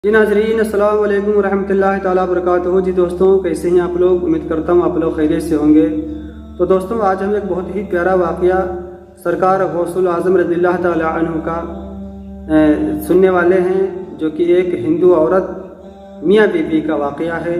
जी नाजरीन, अस्सलाम वालेकुम रहमतुल्लाहि ताला बरकातहू। जी दोस्तों, कैसे हैं आप लोग? उम्मीद करता हूँ आप लोग खैरियत से होंगे। तो दोस्तों, आज हम एक बहुत ही प्यारा वाक़या सरकार गौसुल आज़म रज़ियल्लाहु ताला अन्हु का सुनने वाले हैं, जो कि एक हिंदू औरत मियाँ बीबी का वाक़या है।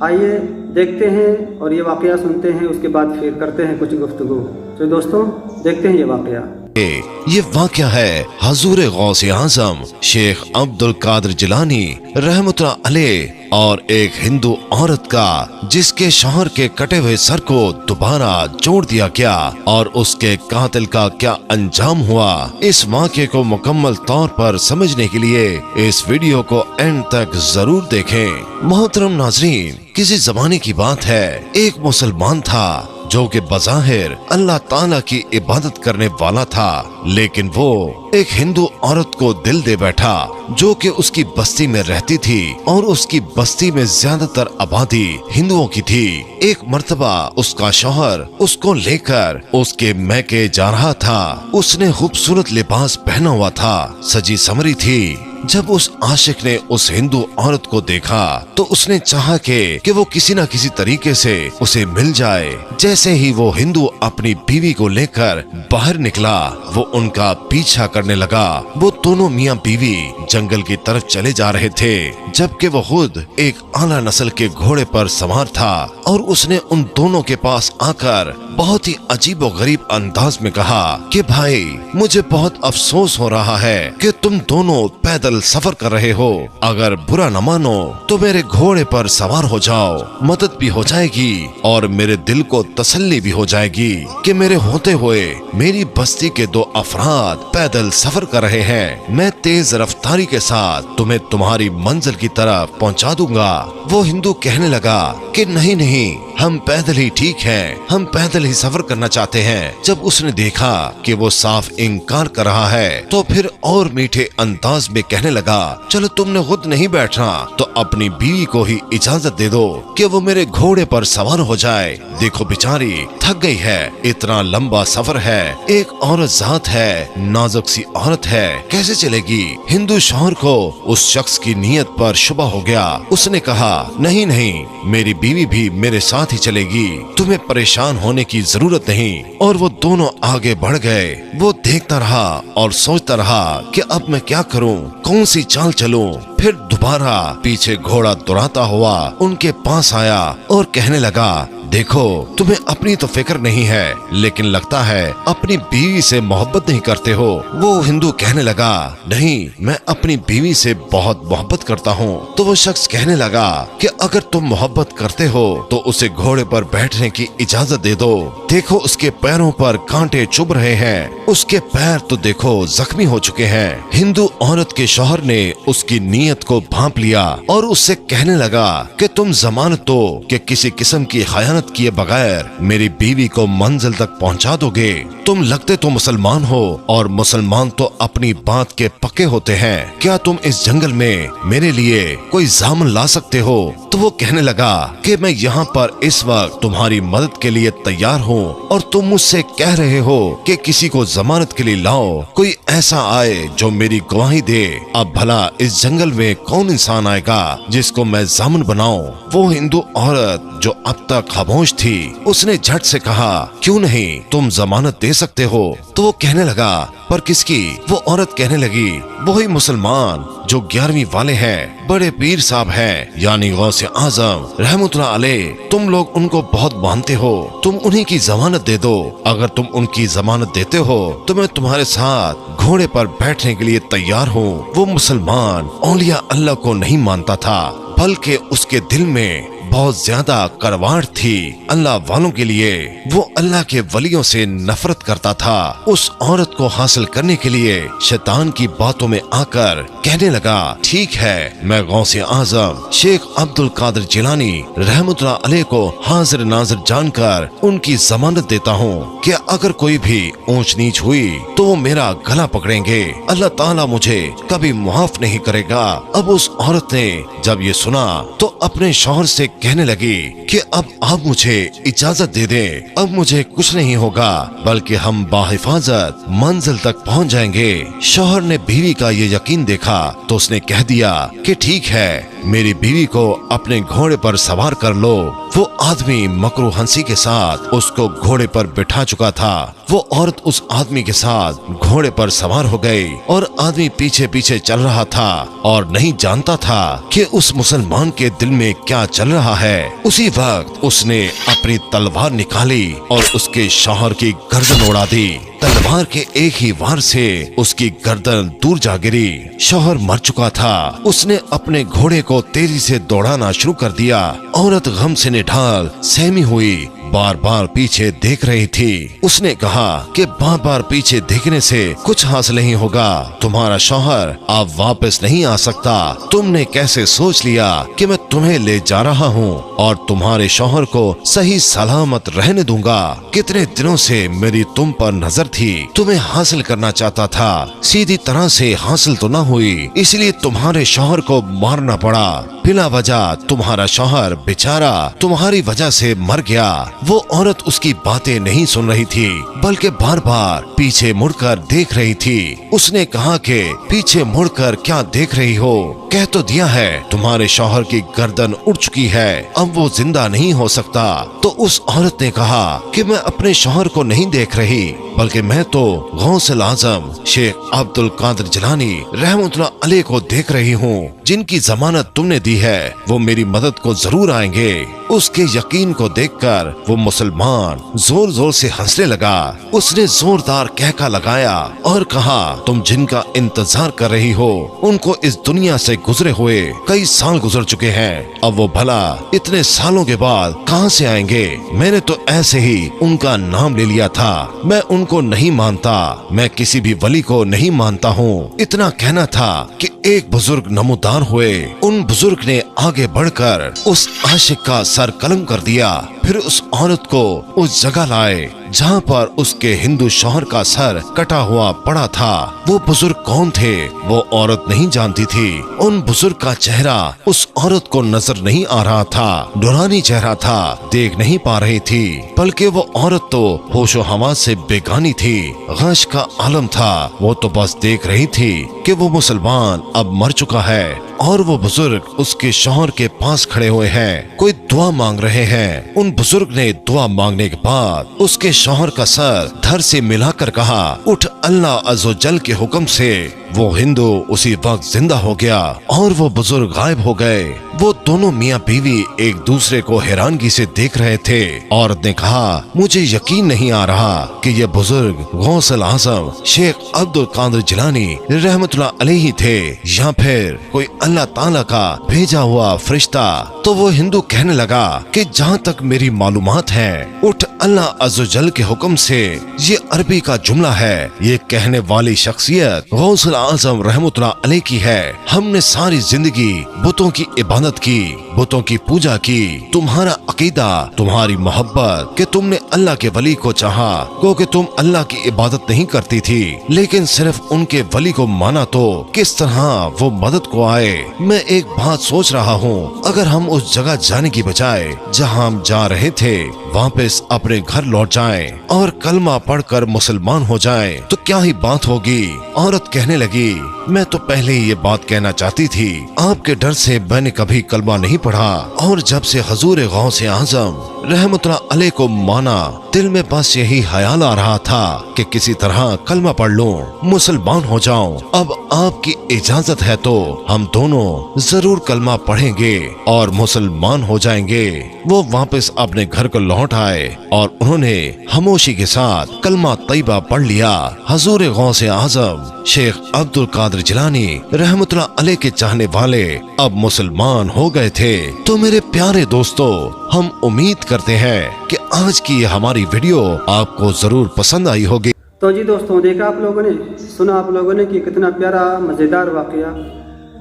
आइए देखते हैं और ये वाक़या सुनते हैं, उसके बाद फिर करते हैं कुछ गुफ्तगू। तो दोस्तों, देखते हैं ये वाक़या। ये वाक़या है हजूर गौसे आज़म शेख अब्दुल कादिर जिलानी रहमतुल्लाह अलैह और एक हिंदू औरत का, जिसके शौहर के कटे हुए सर को दोबारा जोड़ दिया गया और उसके कातिल का क्या अंजाम हुआ। इस वाक़े को मुकम्मल तौर पर समझने के लिए इस वीडियो को एंड तक जरूर देखें। मोहतरम नाजरीन, किसी जमाने की बात है, एक मुसलमान था जो कि बज़ाहिर अल्लाह ताला की इबादत करने वाला था, लेकिन वो एक हिंदू औरत को दिल दे बैठा जो कि उसकी बस्ती में रहती थी और उसकी बस्ती में ज्यादातर आबादी हिंदुओं की थी। एक मर्तबा उसका शौहर उसको लेकर उसके मैके जा रहा था। उसने खूबसूरत लिबास पहना हुआ था, सजी समरी थी। जब उस आशिक ने उस हिंदू औरत को देखा तो उसने चाहा कि वो किसी न किसी तरीके से उसे मिल जाए। जैसे ही वो हिंदू अपनी बीवी को लेकर बाहर निकला, वो उनका पीछा करने लगा। वो दोनों मियाँ बीवी जंगल की तरफ चले जा रहे थे, जबकि वो खुद एक आला नस्ल के घोड़े पर सवार था। और उसने उन दोनों के पास आकर बहुत ही अजीब और गरीब अंदाज में कहा कि भाई, मुझे बहुत अफसोस हो रहा है कि तुम दोनों पैदल सफर कर रहे हो। अगर बुरा न मानो तो मेरे घोड़े पर सवार हो जाओ, मदद भी हो जाएगी और मेरे दिल को तसल्ली भी हो जाएगी कि मेरे होते हुए मेरी बस्ती के दो अफराद पैदल सफर कर रहे हैं। मैं तेज रफ्तारी के साथ तुम्हें तुम्हारी मंजिल की तरफ पहुंचा दूंगा। वो हिंदू कहने लगा कि नहीं नहीं, हम पैदल ही ठीक हैं, हम पैदल ही सफर करना चाहते हैं। जब उसने देखा कि वो साफ इनकार कर रहा है तो फिर और मीठे अंदाज में कहने लगा, चलो तुमने खुद नहीं बैठना तो अपनी बीवी को ही इजाजत दे दो कि वो मेरे घोड़े पर सवार हो जाए। देखो बेचारी थक गई है, इतना लंबा सफर है, एक औरत जात है, नाजुक सी औरत है, कैसे चलेगी। हिंदू शौहर को उस शख्स की नीयत पर शुबा हो गया। उसने कहा, नहीं नहीं, मेरी बीवी भी मेरे साथ ही चलेगी, तुम्हें परेशान होने की जरूरत नहीं। और वो दोनों आगे बढ़ गए। वो देखता रहा और सोचता रहा कि अब मैं क्या करूं, कौन सी चाल चलूं। फिर दोबारा पीछे घोड़ा दौड़ाता हुआ उनके पास आया और कहने लगा, देखो तुम्हें अपनी तो फिक्र नहीं है, लेकिन लगता है अपनी बीवी से मोहब्बत नहीं करते हो। वो हिंदू कहने लगा, नहीं, मैं अपनी बीवी से बहुत मोहब्बत करता हूँ। तो वो शख्स कहने लगा कि अगर तुम मोहब्बत करते हो तो उसे घोड़े पर बैठने की इजाजत दे दो। देखो उसके पैरों पर कांटे चुभ रहे हैं, उसके पैर तो देखो जख्मी हो चुके हैं। हिंदू औरत के शौहर ने उसकी नीयत को भांप लिया और उससे कहने लगा कि तुम जमानत दो कि किसी किस्म की खयानत किए बगैर मेरी बीवी को मंजिल तक पहुंचा दोगे। तुम लगते तो मुसलमान हो और मुसलमान तो अपनी बात के पक्के होते हैं। क्या तुम इस जंगल में मेरे लिए कोई जामन ला सकते हो? तो वो कहने लगा कि मैं यहाँ पर इस वक्त तुम्हारी मदद के लिए तैयार हूँ और तुम मुझसे कह रहे हो कि किसी को जमानत के लिए लाओ, कोई ऐसा आए जो मेरी गवाही दे। अब भला इस जंगल में कौन इंसान आएगा जिसको मैं जामन बनाऊं? वो हिंदू औरत जो अब तक खामोश थी, उसने झट से कहा, क्यों नहीं, तुम जमानत दे सकते हो। तो वो कहने लगा, पर किसकी? वो औरत कहने लगी, वही मुसलमान जो 11वीं वाले हैं, बड़े पीर साहब हैं, यानी गौसे आजम रहमतुल्लाह अलैह। तुम लोग उनको बहुत मानते हो, तुम उन्हीं की जमानत दे दो। अगर तुम उनकी जमानत देते हो तो मैं तुम्हारे साथ घोड़े पर बैठने के लिए तैयार हूँ। वो मुसलमान औलिया अल्लाह को नहीं मानता था, बल्कि उसके दिल में बहुत ज्यादा कड़वाहट थी अल्लाह वालों के लिए। वो अल्लाह के वलियों से नफरत करता था। उस औरत को हासिल करने के लिए शैतान की बातों में आकर कहने लगा, ठीक है, मैं गौसे आजम शेख अब्दुल कादिर जिलानी रहमतुल्लाह अलैह को हाजिर नाजिर जानकर उनकी जमानत देता हूँ कि अगर कोई भी ऊंच नीच हुई तो वो मेरा गला पकड़ेंगे, अल्लाह ताला मुझे कभी मुआफ नहीं करेगा। अब उस औरत ने जब ये सुना तो अपने शौहर से कहने लगी कि अब आप मुझे इजाजत दे दें, अब मुझे कुछ नहीं होगा, बल्कि हम बाहिफाजत मंजिल तक पहुंच जाएंगे। शौहर ने बीवी का ये यकीन देखा तो उसने कह दिया कि ठीक है, मेरी बीवी को अपने घोड़े पर सवार कर लो। वो आदमी मकरू हंसी के साथ उसको घोड़े पर बिठा चुका था। वो औरत उस आदमी के साथ घोड़े पर सवार हो गई और आदमी पीछे पीछे चल रहा था और नहीं जानता था कि उस मुसलमान के दिल में क्या चल रहा है। उसी वक्त उसने अपनी तलवार निकाली और उसके शौहर की गर्दन उड़ा दी। तलवार के एक ही वार से उसकी गर्दन दूर जा गिरी। शौहर मर चुका था। उसने अपने घोड़े को तेजी से दौड़ाना शुरू कर दिया। औरत गम से निढाल सहमी हुई बार बार पीछे देख रही थी। उसने कहा कि बार बार पीछे देखने से कुछ हासिल नहीं होगा। तुम्हारा शौहर अब वापस नहीं आ सकता। तुमने कैसे सोच लिया कि मैं तुम्हें ले जा रहा हूँ और तुम्हारे शौहर को सही सलामत रहने दूंगा। कितने दिनों से मेरी तुम पर नजर थी, तुम्हें हासिल करना चाहता था, सीधी तरह से हासिल तो न हुई, इसलिए तुम्हारे शौहर को मारना पड़ा। बिना वजह तुम्हारा शौहर बेचारा तुम्हारी वजह से मर गया। वो औरत उसकी बातें नहीं सुन रही थी, बल्कि बार बार पीछे मुड़कर देख रही थी। उसने कहा कि पीछे मुड़कर क्या देख रही हो? कह तो दिया है तुम्हारे शौहर की गर्दन उड़ चुकी है, अब वो जिंदा नहीं हो सकता। तो उस औरत ने कहा कि मैं अपने शौहर को नहीं देख रही, बल्कि मैं तो गौसल आजम शेख अब्दुल कादिर जिलानी रहमतुल्लाह अलैह को देख रही हूँ, जिनकी जमानत तुमने दी है। वो मेरी मदद को जरूर आएंगे। उसके यकीन को देखकर वो मुसलमान जोर जोर से हंसने लगा। उसने जोरदार कहका लगाया और कहा, तुम जिनका इंतजार कर रही हो उनको इस दुनिया से गुजरे हुए कई साल गुजर चुके हैं। अब वो भला इतने सालों के बाद कहां से आएंगे? मैंने तो ऐसे ही उनका नाम ले लिया था। मैं उनको नहीं मानता, मैं किसी भी वली को नहीं मानता हूँ। इतना कहना था कि एक बुजुर्ग नमूदार हुए। उन बुजुर्ग ने आगे बढ़कर उस आशिक का सर कलम कर दिया। फिर उस औरत को उस जगह लाए जहाँ पर उसके हिंदू शौहर का सर कटा हुआ पड़ा था। वो बुजुर्ग कौन थे वो औरत नहीं जानती थी। उन बुजुर्ग का चेहरा उस औरत को नजर नहीं आ रहा था, नूरानी चेहरा था, देख नहीं पा रही थी, बल्कि वो औरत तो होशो हवास से बेगानी थी, गश का आलम था। वो तो बस देख रही थी कि वो मुसलमान अब मर चुका है और वो बुजुर्ग उसके शौहर के पास खड़े हुए हैं, कोई दुआ मांग रहे हैं। उन बुजुर्ग ने दुआ मांगने के बाद उसके शौहर का सर धर से मिलाकर कहा, उठ, अल्लाह अज़्ज़वजल के हुक्म से। वो हिंदू उसी वक्त जिंदा हो गया और वो बुजुर्ग गायब हो गए। वो दोनों मियाँ बीवी एक दूसरे को हैरानगी से देख रहे थे। औरत ने कहा, मुझे यकीन नहीं आ रहा कि ये बुजुर्ग गौसल आजम शेख अब्दुल कादिर जिलानी रहमतुल्लाह अलैहि थे या फिर कोई अल्लाह ताला का भेजा हुआ फरिश्ता। तो वो हिंदू कहने लगा कि जहाँ तक मेरी मालूमात है, उठ, अल्लाह अज़्ज़वजल के हुक्म से। ये अरबी का जुमला है। ये कहने वाली शख्सियत गौसल आजम रहमतुल्लाह अलैह की है। हमने सारी जिंदगी बुतों की इबादत की, बुतों की पूजा की। तुम्हारा अकीदा, तुम्हारी मोहब्बत कि तुमने अल्लाह के वली को चाहा, क्योंकि तुम अल्लाह की इबादत नहीं करती थी, लेकिन सिर्फ उनके वली को माना, तो किस तरह वो मदद को आए। मैं एक बात सोच रहा हूँ, अगर हम उस जगह जाने की बजाय जहाँ हम जा रहे थे वापस अपने घर लौट जाएं और कलमा पढ़कर मुसलमान हो जाएं, तो क्या ही बात होगी। औरत कहने लगी, मैं तो पहले ही ये बात कहना चाहती थी, आपके डर से मैंने कभी कलमा नहीं पढ़ा, और जब से हजूर गौसे आजम रहमतुल्लाह अलैह को माना, दिल में बस यही ख्याल आ रहा था कि किसी तरह कलमा पढ़ लूं, मुसलमान हो जाऊं। अब आपकी इजाजत है तो हम दोनों जरूर कलमा पढ़ेंगे और मुसलमान हो जाएंगे। वो वापस अपने घर को लौट आए और उन्होंने खामोशी के साथ कलमा तैयबा पढ़ लिया। हजूर गौसे आजम शेख अब्दुल कादिर जिलानी रहमतुल्लाह अलैह के चाहने वाले अब मुसलमान हो गए थे। तो मेरे प्यारे दोस्तों, हम उम्मीद करते हैं कि आज की हमारी वीडियो आपको जरूर पसंद आई होगी। तो जी दोस्तों, देखा आप लोगों ने, सुना आप लोगों ने कि कितना प्यारा मज़ेदार वाक़या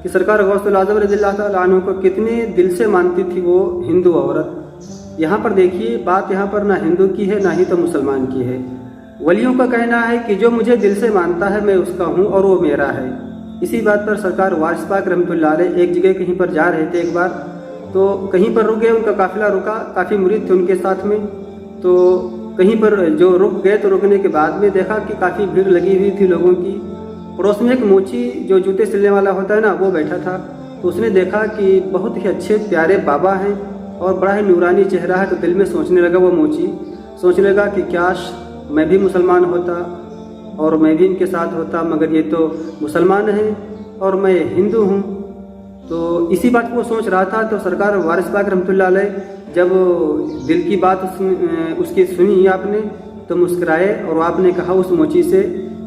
कि सरकार गौसुल आज़म रज़ियल्लाहु ताला अन्हु को कितने दिल से मानती थी वो हिंदू औरत। यहाँ पर देखिए, बात यहाँ पर ना हिंदू की है ना ही तो मुसलमान की है। वलियों का कहना है कि जो मुझे दिल से मानता है मैं उसका हूँ और वो मेरा है। इसी बात पर सरकार वारिस पाक रहमतुल्लाह अलैह एक जगह कहीं पर जा रहे थे एक बार, तो कहीं पर रुक गए, उनका काफ़िला रुका, काफ़ी मुरीद थे उनके साथ में। तो कहीं पर जो रुक गए तो रुकने के बाद में देखा कि काफ़ी भीड़ लगी हुई थी लोगों की। पड़ोस में एक मोची जो जूते सिलने वाला होता है ना, वो बैठा था। तो उसने देखा कि बहुत ही अच्छे प्यारे बाबा हैं और बड़ा ही नूरानी चेहरा है। तो दिल में सोचने लगा, वो मोची सोचने लगा कि काश मैं भी मुसलमान होता और मैं भी इनके साथ होता, मगर ये तो मुसलमान हैं और मैं हिंदू हूँ। तो इसी बात को वो सोच रहा था। तो सरकार वारिस पाक रहमतुल्लाह अलैह जब दिल की बात उसकी सुनी आपने, तो मुस्कुराए और आपने कहा उस मोची से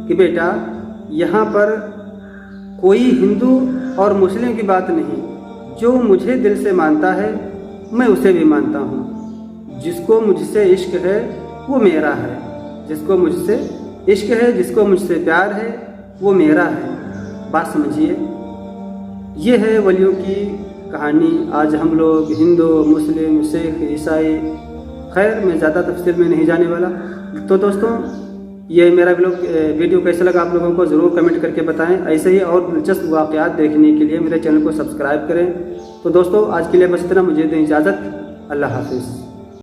कि बेटा, यहाँ पर कोई हिंदू और मुस्लिम की बात नहीं, जो मुझे दिल से मानता है मैं उसे भी मानता हूँ। जिसको मुझसे इश्क है वो मेरा है, जिसको मुझसे इश्क है, जिसको मुझसे प्यार है वो मेरा है। बात समझिए, ये है वलियों की कहानी। आज हम लोग हिंदू, मुस्लिम, सिख, ईसाई, खैर मैं ज़्यादा तफसील में नहीं जाने वाला। तो दोस्तों, ये मेरा वीडियो कैसा लगा आप लोगों को ज़रूर कमेंट करके बताएं। ऐसे ही और दिलचस्प वाक़यात देखने के लिए मेरे चैनल को सब्सक्राइब करें। तो दोस्तों, आज के लिए बस इतना, मुझे दें इजाज़त। अल्लाह हाफिज़।